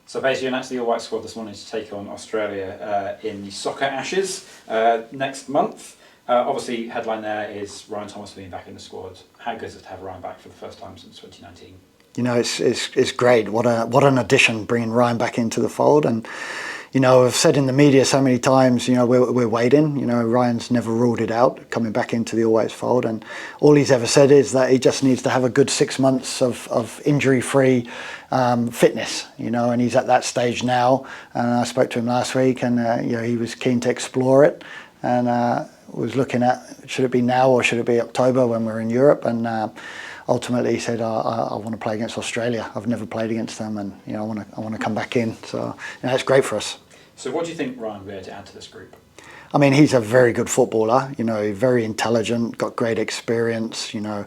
So basically you announced the All White squad this morning to take on Australia in the Soccer Ashes next month. Obviously, headline there is Ryan Thomas being back in the squad. How good is it to have Ryan back for the first time since 2019? You know, it's great. What an addition, bringing Ryan back into the fold. And you know, I've said in the media so many times, you know, we're waiting. You know, Ryan's never ruled it out coming back into the All Whites fold, and all he's ever said is that he just needs to have a good 6 months of injury-free fitness. You know, and he's at that stage now. And I spoke to him last week, and you know, he was keen to explore it, and was looking at, should it be now or should it be October when we're in Europe, and ultimately he said, I want to play against Australia. I've never played against them, and you know, I want to come back in. So you know, it's great for us. So what do you think Ryan will be able to add to this group? I mean, he's a very good footballer. You know, very intelligent, got great experience. You know,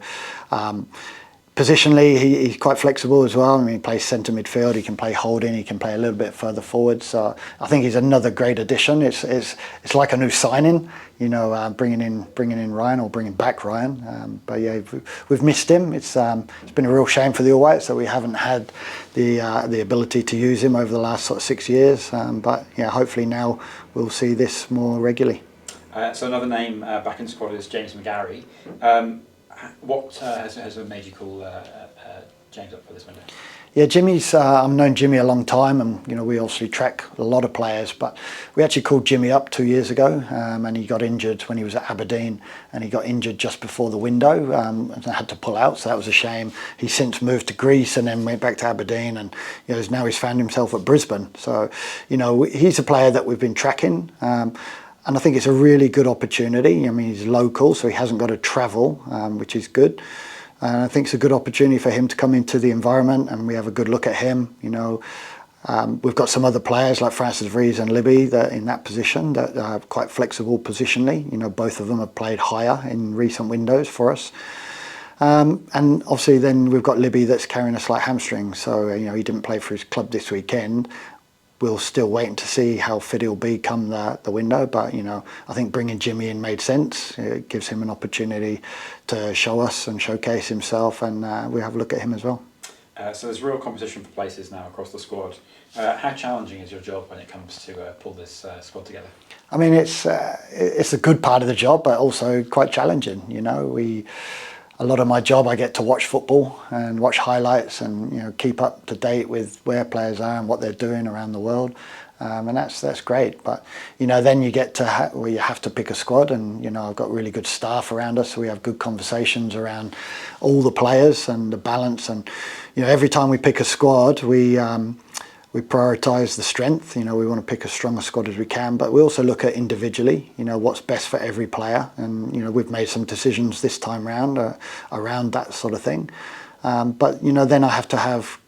positionally he's quite flexible as well. I mean, he plays centre midfield. He can play holding. He can play a little bit further forward. So I think he's another great addition. It's like a new signing. You know, bringing in Ryan, or bringing back Ryan. But yeah, we've missed him. It's been a real shame for the All Whites that we haven't had the ability to use him over the last sort of 6 years. But yeah, hopefully now we'll see this more regularly. So another name back in the squad is James McGarry. What has made you call James up for this window? Yeah, Jimmy's, I've known Jimmy a long time, and you know, we obviously track a lot of players, but we actually called Jimmy up 2 years ago, and he got injured when he was at Aberdeen, and he got injured just before the window, and had to pull out, so that was a shame. He's since moved to Greece and then went back to Aberdeen, and you know, now he's found himself at Brisbane. So, you know, he's a player that we've been tracking, and I think it's a really good opportunity. I mean, he's local, so he hasn't got to travel, which is good. And I think it's a good opportunity for him to come into the environment, and we have a good look at him. You know, we've got some other players like Francis Vries and Libby that in that position that are quite flexible positionally. You know, both of them have played higher in recent windows for us. And obviously then we've got Libby that's carrying a slight hamstring. So, you know, he didn't play for his club this weekend. We'll still waiting to see how fit he'll be come the window, but you know, I think bringing Jimmy in made sense. It gives him an opportunity to show us and showcase himself, and we have a look at him as well. So there's real competition for places now across the squad. How challenging is your job when it comes to pull this squad together? I mean, it's a good part of the job, but also quite challenging. You know, a lot of my job, I get to watch football and watch highlights, and you know, keep up to date with where players are and what they're doing around the world, and that's great. But you know, then you get to where you have to pick a squad, and you know, I've got really good staff around us, so we have good conversations around all the players and the balance. And you know, every time we pick a squad, we prioritise the strength. You know, we want to pick as strong a squad as we can, but we also look at individually, you know, what's best for every player. And, you know, we've made some decisions this time round around that sort of thing. But, you know, then I have to have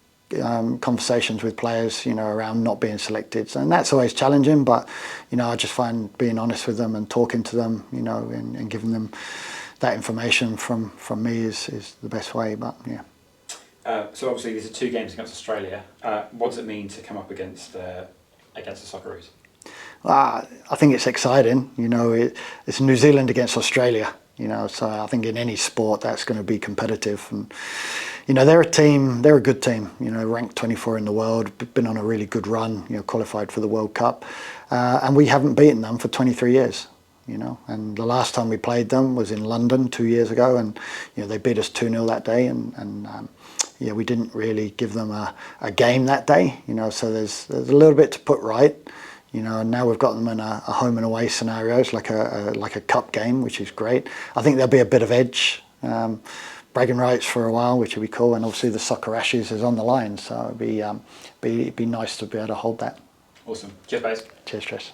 conversations with players, you know, around not being selected. And that's always challenging, but, you know, I just find being honest with them and talking to them, you know, and giving them that information from me is the best way, but yeah. So obviously these are 2 games against Australia. What does it mean to come up against the Socceroos? I think it's exciting. You know, it's New Zealand against Australia. You know, so I think in any sport that's going to be competitive. And you know, they're a good team. You know, ranked 24 in the world, been on a really good run. You know, qualified for the World Cup, and we haven't beaten them for 23 years. You know, and the last time we played them was in London 2 years ago, and you know, they beat us 2-0 that day, and yeah, we didn't really give them a game that day. You know, so there's a little bit to put right. You know, and now we've got them in a home and away scenarios, like a cup game, which is great. I think there'll be a bit of edge, bragging rights for a while, which will be cool, and obviously the Soccer Ashes is on the line, so it'd be nice to be able to hold that. Awesome. Cheers, guys. Cheers, Tris.